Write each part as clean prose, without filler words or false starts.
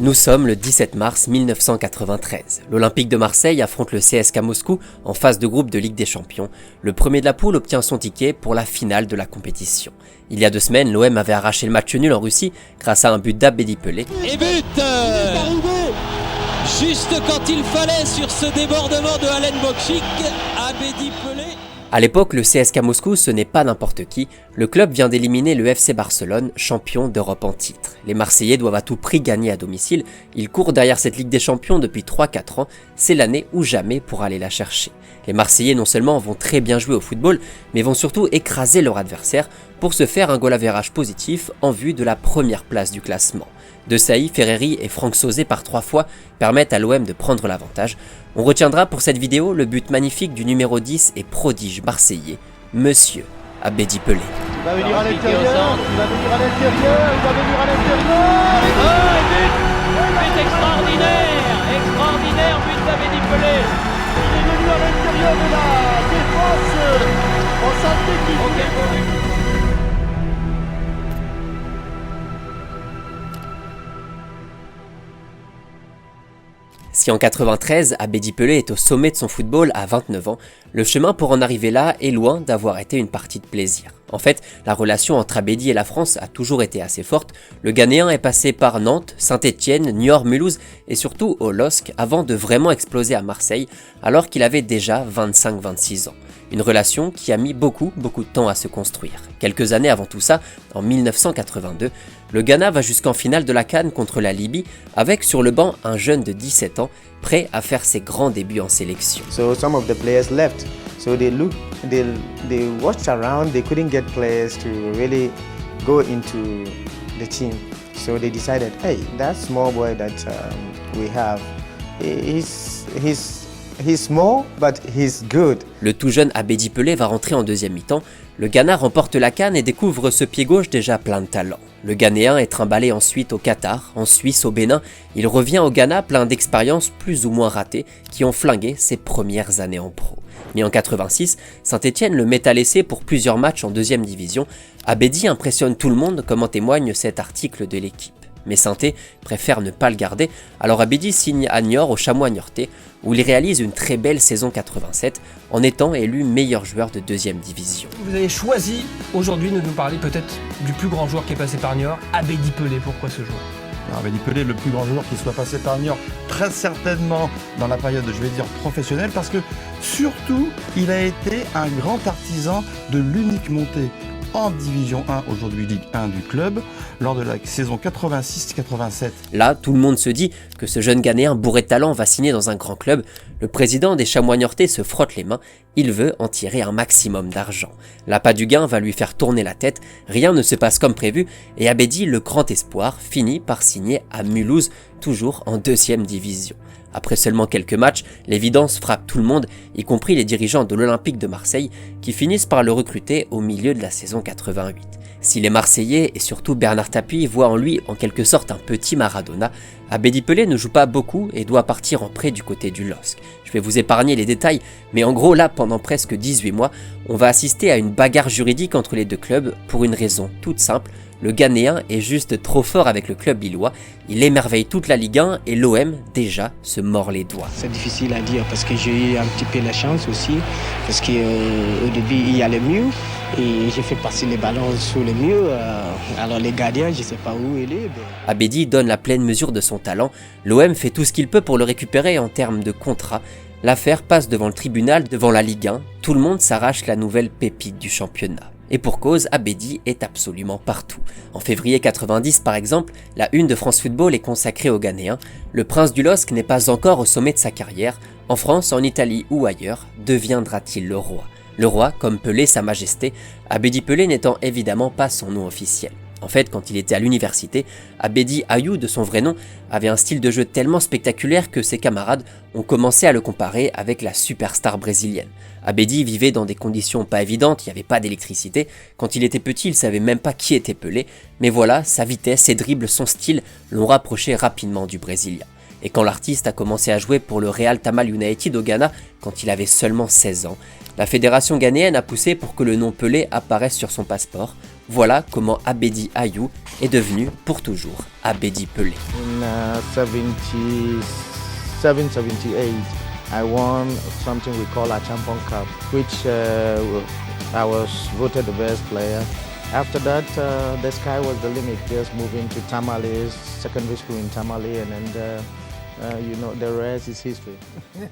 Nous sommes le 17 mars 1993. L'Olympique de Marseille affronte le CSKA Moscou en phase de groupe de Ligue des Champions. Le premier de la poule obtient son ticket pour la finale de la compétition. Il y a 2 semaines, l'OM avait arraché le match nul en Russie grâce à un but d'Abedi Pelé. Et but juste quand il fallait sur ce débordement de Alen Bokchik, Abedi Pelé. À l'époque, le CSKA Moscou, ce n'est pas n'importe qui. Le club vient d'éliminer le FC Barcelone, champion d'Europe en titre. Les Marseillais doivent à tout prix gagner à domicile. Ils courent derrière cette Ligue des Champions depuis 3-4 ans. C'est l'année ou jamais pour aller la chercher. Les Marseillais non seulement vont très bien jouer au football, mais vont surtout écraser leur adversaire pour se faire un goal average positif en vue de la première place du classement. De Sailly, Ferreri et Franck Sauzet par 3 fois permettent à l'OM de prendre l'avantage. On retiendra pour cette vidéo le but magnifique du numéro 10 et prodige marseillais, Monsieur Abedi Pelé. Il va venir à l'intérieur, il va venir à l'intérieur, il va venir à l'intérieur. But extraordinaire but d'Abedi Pelé. Il est venu à l'intérieur de la défense. On sentait qu'il voulait. Si en 93, Abedi Pelé est au sommet de son football à 29 ans, le chemin pour en arriver là est loin d'avoir été une partie de plaisir. En fait, la relation entre Abedi et la France a toujours été assez forte. Le Ghanéen est passé par Nantes, Saint-Étienne, Niort, Mulhouse et surtout au LOSC avant de vraiment exploser à Marseille alors qu'il avait déjà 25-26 ans. Une relation qui a mis beaucoup de temps à se construire. Quelques années avant tout ça, en 1982, le Ghana va jusqu'en finale de la CAN contre la Libye avec sur le banc un jeune de 17 ans prêt à faire ses grands débuts en sélection. So some of the players left. So they watched around, they couldn't get players to really go into the team. So they decided, hey, that small boy that we have, he's small, but he's good. Le tout jeune Abedi Pelé va rentrer en deuxième mi-temps. Le Ghana remporte la CAN et découvre ce pied gauche déjà plein de talent. Le Ghanéen est trimballé ensuite au Qatar, en Suisse, au Bénin. Il revient au Ghana plein d'expériences plus ou moins ratées qui ont flingué ses premières années en pro. Mais en 86, Saint-Étienne le met à l'essai pour plusieurs matchs en deuxième division. Abedi impressionne tout le monde comme en témoigne cet article de l'équipe. Mais Saint-Étienne préfère ne pas le garder, alors Abedi signe à Niort au Chamois niortais, où il réalise une très belle saison 87 en étant élu meilleur joueur de deuxième division. Vous avez choisi aujourd'hui de nous parler peut-être du plus grand joueur qui est passé par Niort, Abedi Pelé. Pourquoi ce joueur ? Abedi Pelé, le plus grand joueur qui soit passé par Niort, très certainement dans la période, je vais dire, professionnelle, parce que surtout, il a été un grand artisan de l'unique montée en Division 1, aujourd'hui Ligue 1 du club, lors de la saison 86-87. Là, tout le monde se dit que ce jeune Ghanéen bourré de talent va signer dans un grand club. Le président des Chamois niortais se frotte les mains, il veut en tirer un maximum d'argent. L'appât du gain va lui faire tourner la tête, rien ne se passe comme prévu, et Abedi, le grand espoir, finit par signer à Mulhouse, toujours en deuxième division. Après seulement quelques matchs, l'évidence frappe tout le monde, y compris les dirigeants de l'Olympique de Marseille, qui finissent par le recruter au milieu de la saison 88. Si les Marseillais et surtout Bernard Tapie voient en lui en quelque sorte un petit Maradona, Abedi Pelé ne joue pas beaucoup et doit partir en prêt du côté du LOSC. Je vais vous épargner les détails, mais en gros là, pendant presque 18 mois, on va assister à une bagarre juridique entre les deux clubs pour une raison toute simple. Le Ghanéen est juste trop fort avec le club lillois, il émerveille toute la Ligue 1 et l'OM déjà se mord les doigts. C'est difficile à dire parce que j'ai eu un petit peu la chance aussi, parce qu'au début il y a le mur et j'ai fait passer les ballons sous le mur, alors les gardiens je ne sais pas où il est. Abedi donne la pleine mesure de son talent, l'OM fait tout ce qu'il peut pour le récupérer en termes de contrat. L'affaire passe devant le tribunal, devant la Ligue 1, tout le monde s'arrache la nouvelle pépite du championnat. Et pour cause, Abedi est absolument partout. En février 90 par exemple, la une de France Football est consacrée au Ghanéen. Le prince du LOSC n'est pas encore au sommet de sa carrière. En France, en Italie ou ailleurs, deviendra-t-il le roi ? Le roi, comme Pelé, sa majesté, Abedi Pelé n'étant évidemment pas son nom officiel. En fait, quand il était à l'université, Abedi Ayou, de son vrai nom, avait un style de jeu tellement spectaculaire que ses camarades ont commencé à le comparer avec la superstar brésilienne. Abedi vivait dans des conditions pas évidentes, il n'y avait pas d'électricité. Quand il était petit, il savait même pas qui était Pelé, mais voilà, sa vitesse, ses dribbles, son style l'ont rapproché rapidement du Brésilien. et quand l'artiste a commencé à jouer pour le Real Tamal United au Ghana quand il avait seulement 16 ans. La fédération ghanéenne a poussé pour que le nom Pelé apparaisse sur son passeport. Voilà comment Abedi Ayew est devenu pour toujours Abedi Pelé. In 77-78, I won something we call a Champion Cup, which I was voted the best player. After that, the sky was the limit. Just moving to Tamale, secondary school in Tamale, and then the rest is history.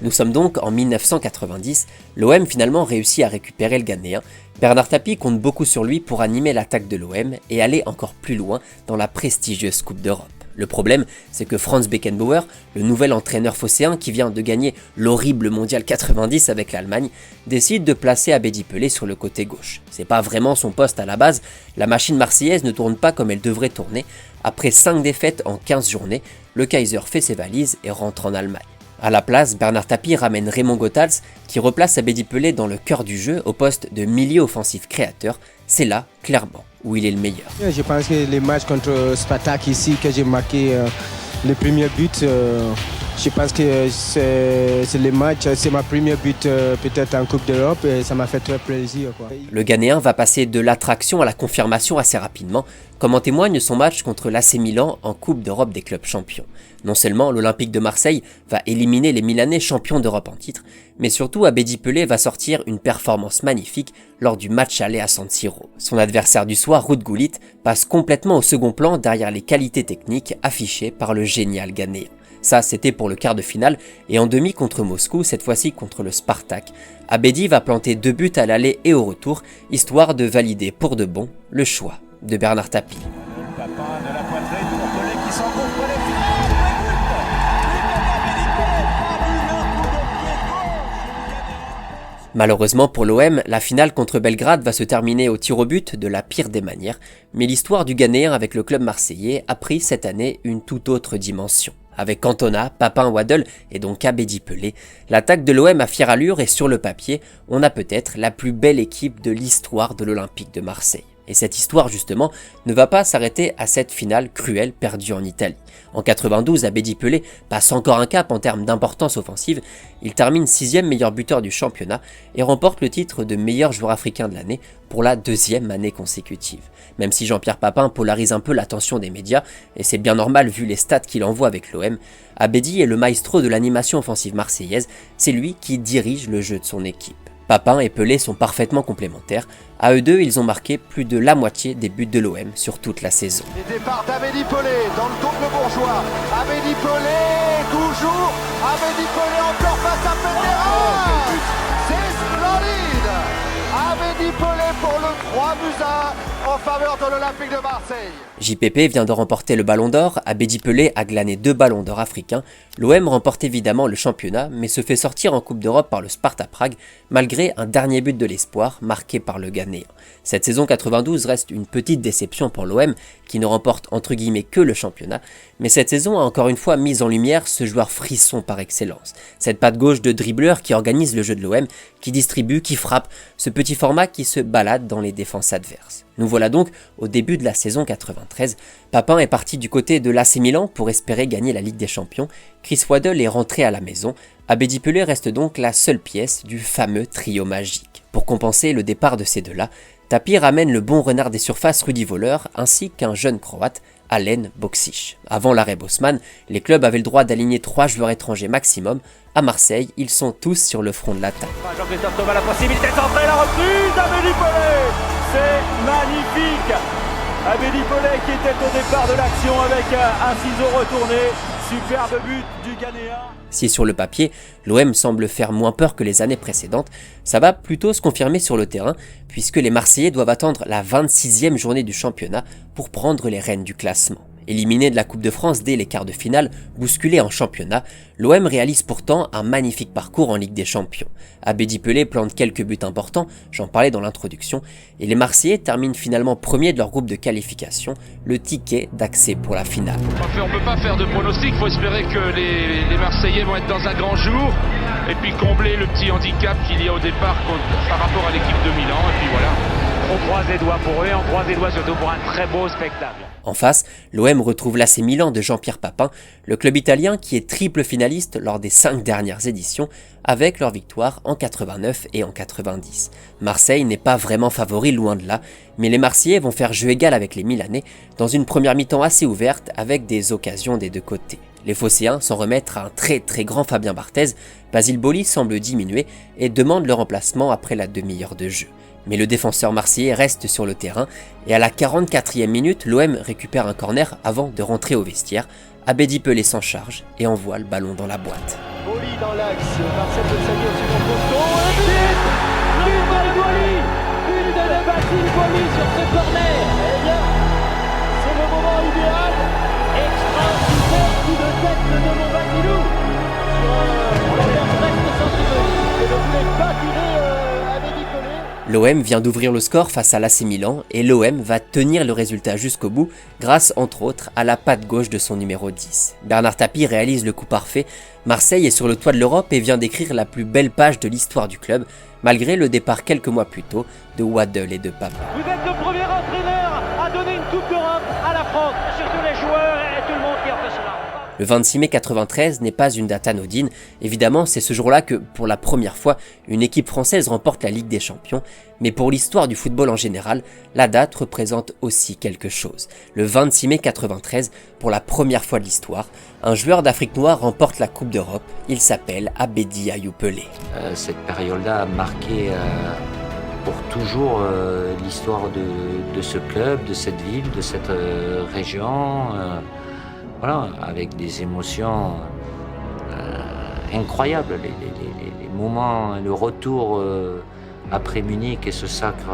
Nous sommes donc en 1990, l'OM finalement réussit à récupérer le Ghanéen. Bernard Tapie compte beaucoup sur lui pour animer l'attaque de l'OM et aller encore plus loin dans la prestigieuse Coupe d'Europe. Le problème, c'est que Franz Beckenbauer, le nouvel entraîneur phocéen qui vient de gagner l'horrible mondial 90 avec l'Allemagne, décide de placer Abedi Pelé sur le côté gauche. C'est pas vraiment son poste à la base, la machine marseillaise ne tourne pas comme elle devrait tourner. Après 5 défaites en 15 journées, le Kaiser fait ses valises et rentre en Allemagne. À la place, Bernard Tapie ramène Raymond Goethals qui replace Abedi Pelé dans le cœur du jeu au poste de milieu offensif créateur. C'est là, clairement, où il est le meilleur. Je pense que les matchs contre Spartak ici, que j'ai marqué le premier but, je pense que c'est les matchs, c'est ma première but peut-être en Coupe d'Europe et ça m'a fait très plaisir, quoi. Le Ghanéen va passer de l'attraction à la confirmation assez rapidement, comme en témoigne son match contre l'AC Milan en Coupe d'Europe des clubs champions. Non seulement l'Olympique de Marseille va éliminer les Milanais champions d'Europe en titre, mais surtout Abedi Pelé va sortir une performance magnifique lors du match aller à San Siro. Son adversaire du soir, Ruud Gullit, passe complètement au second plan derrière les qualités techniques affichées par le génial Ghanéen. Ça, c'était pour le quart de finale, et en demi contre Moscou, cette fois-ci contre le Spartak, Abedi va planter 2 buts à l'aller et au retour, histoire de valider pour de bon le choix de Bernard Tapie. Malheureusement pour l'OM, la finale contre Belgrade va se terminer au tir au but de la pire des manières, mais l'histoire du Ghanéen avec le club marseillais a pris cette année une toute autre dimension. Avec Cantona, Papin, Waddle et donc Abedi Pelé, l'attaque de l'OM a fière allure et sur le papier, on a peut-être la plus belle équipe de l'histoire de l'Olympique de Marseille. Et cette histoire, justement, ne va pas s'arrêter à cette finale cruelle perdue en Italie. En 92, Abedi Pelé passe encore un cap en termes d'importance offensive. Il termine 6e meilleur buteur du championnat et remporte le titre de meilleur joueur africain de l'année pour la 2e année consécutive. Même si Jean-Pierre Papin polarise un peu l'attention des médias, et c'est bien normal vu les stats qu'il envoie avec l'OM, Abedi est le maestro de l'animation offensive marseillaise, c'est lui qui dirige le jeu de son équipe. Papin et Pelé sont parfaitement complémentaires. À eux deux, ils ont marqué plus de la moitié des buts de l'OM sur toute la saison. Les départs d'Abedi Pelé dans le double bourgeois. Abedi Pelé, toujours. Abedi Pelé encore face à Pedera. C'est splendide. Abedi Pelé pour le 3-1 en faveur de l'Olympique de Marseille. JPP vient de remporter le Ballon d'Or, Abedi Pelé a glané 2 Ballons d'Or africains, l'OM remporte évidemment le championnat mais se fait sortir en Coupe d'Europe par le Sparta Prague malgré un dernier but de l'espoir marqué par le Ghanéen. Cette saison 92 reste une petite déception pour l'OM qui ne remporte entre guillemets que le championnat, mais cette saison a encore une fois mis en lumière ce joueur frisson par excellence. Cette patte gauche de dribbleur qui organise le jeu de l'OM, qui distribue, qui frappe, ce petit format qui se balade dans les défenses adverses. Nous voilà donc au début de la saison 93. Papin est parti du côté de l'AC Milan pour espérer gagner la Ligue des Champions. Chris Waddle est rentré à la maison. Abedi Pelé reste donc la seule pièce du fameux trio magique. Pour compenser le départ de ces deux-là, Tapie ramène le bon renard des surfaces Rudi Völler ainsi qu'un jeune croate, Alen Boksic. Avant l'arrêt Bosman, les clubs avaient le droit d'aligner 3 joueurs étrangers maximum. À Marseille, ils sont tous sur le front de l'attaque. Jean-Christophe Thomas, la possibilité de centrer, la reprise d'Abedi Pelé. C'est magnifique. Abedi Pelé qui était au départ de l'action avec un ciseau retourné. Superbe but du Ghanéen. Si sur le papier, l'OM semble faire moins peur que les années précédentes, ça va plutôt se confirmer sur le terrain, puisque les Marseillais doivent attendre la 26e journée du championnat pour prendre les rênes du classement. Éliminé de la Coupe de France dès les quarts de finale, bousculé en championnat, l'OM réalise pourtant un magnifique parcours en Ligue des Champions. Abedi Pelé plante quelques buts importants, j'en parlais dans l'introduction, et les Marseillais terminent finalement premiers de leur groupe de qualification, le ticket d'accès pour la finale. On ne peut pas faire de pronostic, il faut espérer que les Marseillais vont être dans un grand jour, et puis combler le petit handicap qu'il y a au départ par rapport à l'équipe de Milan, et puis voilà. On croise les doigts pour eux et on croise les doigts surtout pour un très beau spectacle. En face, l'OM retrouve l'AC Milan de Jean-Pierre Papin, le club italien qui est triple finaliste lors des 5 dernières éditions, avec leur victoire en 89 et en 90. Marseille n'est pas vraiment favori, loin de là, mais les Marseillais vont faire jeu égal avec les Milanais dans une première mi-temps assez ouverte avec des occasions des deux côtés. Les Phocéens s'en remettent à un très grand Fabien Barthez. Basile Boli semble diminuer et demande le remplacement après la demi-heure de jeu. Mais le défenseur marseillais reste sur le terrain et à la 44e minute, l'OM récupère un corner avant de rentrer au vestiaire. Abedi Pelé s'en charge et envoie le ballon dans la boîte. Boli dans l'axe, Marcel de Sagui au second poteau, et but de Boli, but de Basile Boli sur ce corner. Eh bien, c'est le moment idéal, extraordinaire coup de tête de mon Basilou. On l'a bien presque senti Boli, et ne voulait pas tirer Abedi Pelé. L'OM vient d'ouvrir le score face à l'AC Milan et l'OM va tenir le résultat jusqu'au bout grâce entre autres à la patte gauche de son numéro 10. Bernard Tapie réalise le coup parfait, Marseille est sur le toit de l'Europe et vient d'écrire la plus belle page de l'histoire du club malgré le départ quelques mois plus tôt de Waddle et de Papin. Vous êtes le premier entraîneur à donner une Coupe d'Europe à la France, surtout les joueurs et tout le monde qui en fait cela. Le 26 mai 93 n'est pas une date anodine, évidemment c'est ce jour-là que, pour la première fois, une équipe française remporte la Ligue des Champions, mais pour l'histoire du football en général, la date représente aussi quelque chose. Le 26 mai 93, pour la première fois de l'histoire, un joueur d'Afrique noire remporte la Coupe d'Europe, il s'appelle Abedi Ayou Pelé. Cette période-là a marqué pour toujours l'histoire de ce club, de cette ville, de cette région. Voilà, avec des émotions incroyables, les moments, le retour après Munich et ce sacre,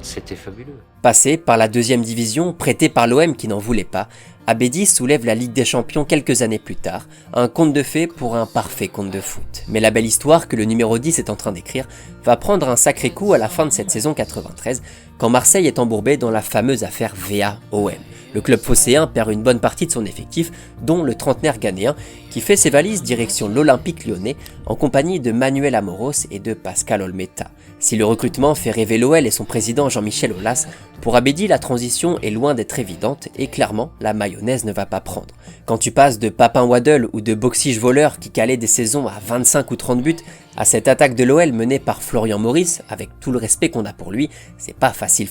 c'était fabuleux. Passé par la deuxième division, prêté par l'OM qui n'en voulait pas, Abedi soulève la Ligue des Champions quelques années plus tard, un conte de fées pour un parfait conte de foot. Mais la belle histoire que le numéro 10 est en train d'écrire va prendre un sacré coup à la fin de cette saison 93, quand Marseille est embourbé dans la fameuse affaire VA-OM. Le club phocéen perd une bonne partie de son effectif, dont le trentenaire ghanéen, qui fait ses valises direction l'Olympique lyonnais, en compagnie de Manuel Amoros et de Pascal Olmeta. Si le recrutement fait rêver l'OL et son président Jean-Michel Aulas, pour Abedi la transition est loin d'être évidente et clairement la mayonnaise ne va pas prendre. Quand tu passes de Papin Waddle ou de Boxige voleur qui calait des saisons à 25 ou 30 buts, à cette attaque de l'OL menée par Florian Maurice, avec tout le respect qu'on a pour lui, c'est pas facile.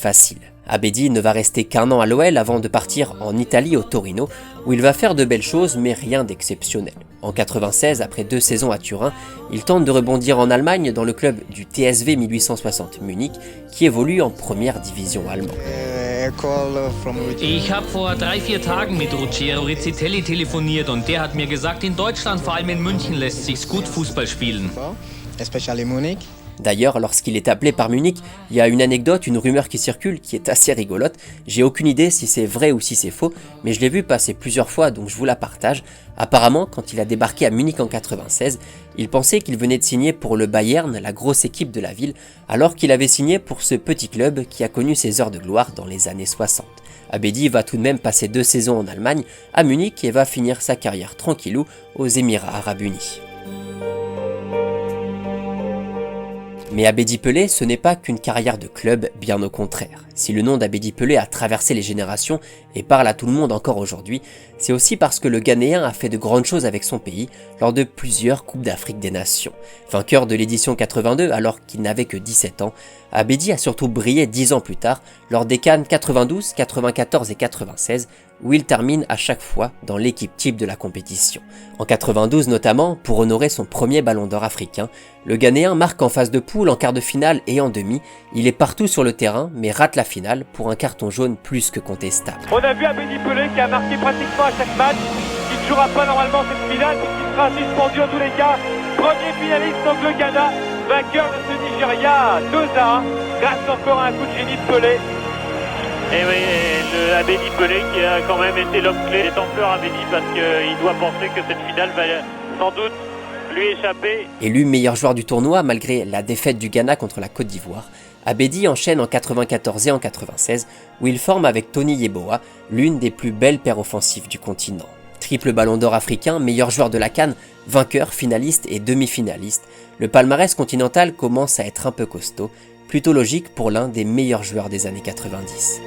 Abedi ne va rester qu'1 an à l'OL avant de partir en Italie au Torino, où il va faire de belles choses mais rien d'exceptionnel. En 96, après 2 saisons à Turin, il tente de rebondir en Allemagne dans le club du TSV 1860 Munich, qui évolue en première division allemande. Ich habe vor 3-4 Tagen mit Ruggero Rizzitelli telefoniert und der hat mir gesagt, in Deutschland, vor allem in München, lässt sich's gut Fußball spielen. Especially Munich. D'ailleurs, lorsqu'il est appelé par Munich, il y a une anecdote, une rumeur qui circule qui est assez rigolote. J'ai aucune idée si c'est vrai ou si c'est faux, mais je l'ai vu passer plusieurs fois donc je vous la partage. Apparemment, quand il a débarqué à Munich en 96, il pensait qu'il venait de signer pour le Bayern, la grosse équipe de la ville, alors qu'il avait signé pour ce petit club qui a connu ses heures de gloire dans les années 60. Abedi va tout de même passer 2 saisons en Allemagne, à Munich, et va finir sa carrière tranquillou aux Émirats Arabes Unis. Mais Abedi Pelé, ce n'est pas qu'une carrière de club, bien au contraire. Si le nom d'Abedi Pelé a traversé les générations et parle à tout le monde encore aujourd'hui, c'est aussi parce que le Ghanéen a fait de grandes choses avec son pays lors de plusieurs Coupes d'Afrique des Nations. Vainqueur de l'édition 82 alors qu'il n'avait que 17 ans, Abedi a surtout brillé 10 ans plus tard lors des CAN 92, 94 et 96 où il termine à chaque fois dans l'équipe type de la compétition. En 92 notamment, pour honorer son premier ballon d'or africain, le Ghanéen marque en phase de poule, en quart de finale et en demi. Il est partout sur le terrain mais rate la finale pour un carton jaune plus que contestable. On a vu Abedi Pelé qui a marqué pratiquement à chaque match, qui ne jouera pas normalement cette finale, qui sera suspendu en tous les cas. Premier finaliste donc le Ghana, vainqueur de ce Nigeria 2-1, grâce encore à un coup de génie de Pelé. Et oui, le Abedi Pelé qui a quand même été l'homme clé des Templeurs Abedi parce qu'il doit penser que cette finale va sans doute lui échapper. Élu meilleur joueur du tournoi malgré la défaite du Ghana contre la Côte d'Ivoire, Abedi enchaîne en 94 et en 96 où il forme avec Tony Yeboah l'une des plus belles paires offensives du continent. Triple ballon d'or africain, meilleur joueur de la CAN, vainqueur, finaliste et demi-finaliste, le palmarès continental commence à être un peu costaud, plutôt logique pour l'un des meilleurs joueurs des années 90.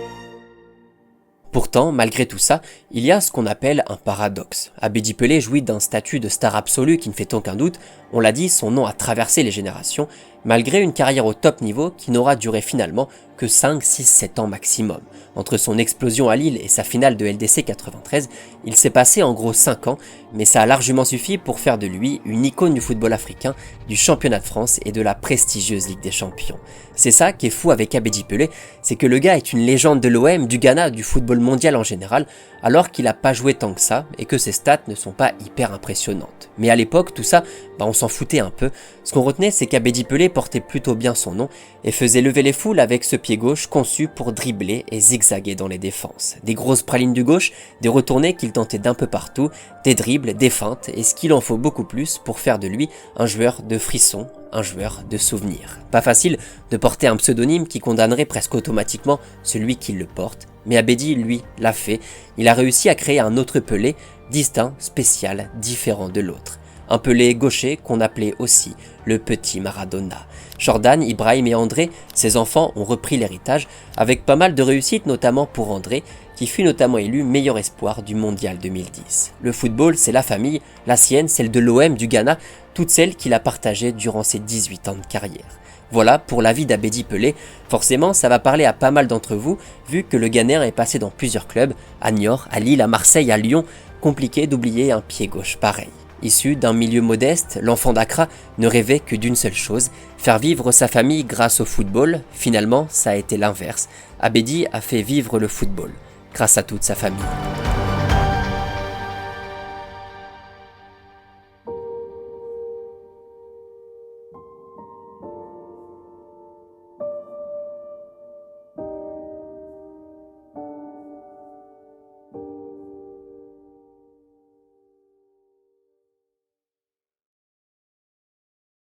Pourtant, malgré tout ça, il y a ce qu'on appelle un paradoxe. Abedi Pelé jouit d'un statut de star absolu qui ne fait aucun doute, on l'a dit, son nom a traversé les générations, malgré une carrière au top niveau qui n'aura duré finalement que 5, 6, 7 ans maximum. Entre son explosion à Lille et sa finale de LDC 93, il s'est passé en gros 5 ans, mais ça a largement suffi pour faire de lui une icône du football africain, du championnat de France et de la prestigieuse Ligue des Champions. C'est ça qui est fou avec Abedi Pelé, c'est que le gars est une légende de l'OM, du Ghana, du football mondial en général, alors qu'il n'a pas joué tant que ça et que ses stats ne sont pas hyper impressionnantes. Mais à l'époque, tout ça, on s'en foutait un peu. Ce qu'on retenait, c'est qu'Abedi Pelé portait plutôt bien son nom et faisait lever les foules avec ce pied gauche conçu pour dribbler et zigzaguer dans les défenses. Des grosses pralines du gauche, des retournées qu'il tentait d'un peu partout, des dribbles, des feintes et ce qu'il en faut beaucoup plus pour faire de lui un joueur de frissons, un joueur de souvenirs. Pas facile de porter un pseudonyme qui condamnerait presque automatiquement celui qui le porte, mais Abedi, lui, l'a fait. Il a réussi à créer un autre Pelé, distinct, spécial, différent de l'autre. Un Pelé gaucher qu'on appelait aussi le petit Maradona. Jordan, Ibrahim et André, ses enfants, ont repris l'héritage avec pas mal de réussite, notamment pour André, qui fut notamment élu meilleur espoir du mondial 2010. Le football, c'est la famille, la sienne, celle de l'OM du Ghana, toutes celles qu'il a partagées durant ses 18 ans de carrière. Voilà pour la vie d'Abedi Pelé. Forcément, ça va parler à pas mal d'entre vous, vu que le Ghanéen est passé dans plusieurs clubs, à Niort, à Lille, à Marseille, à Lyon. Compliqué d'oublier un pied gauche pareil. Issu d'un milieu modeste, l'enfant d'Accra ne rêvait que d'une seule chose, faire vivre sa famille grâce au football. Finalement, ça a été l'inverse. Abedi a fait vivre le football, grâce à toute sa famille.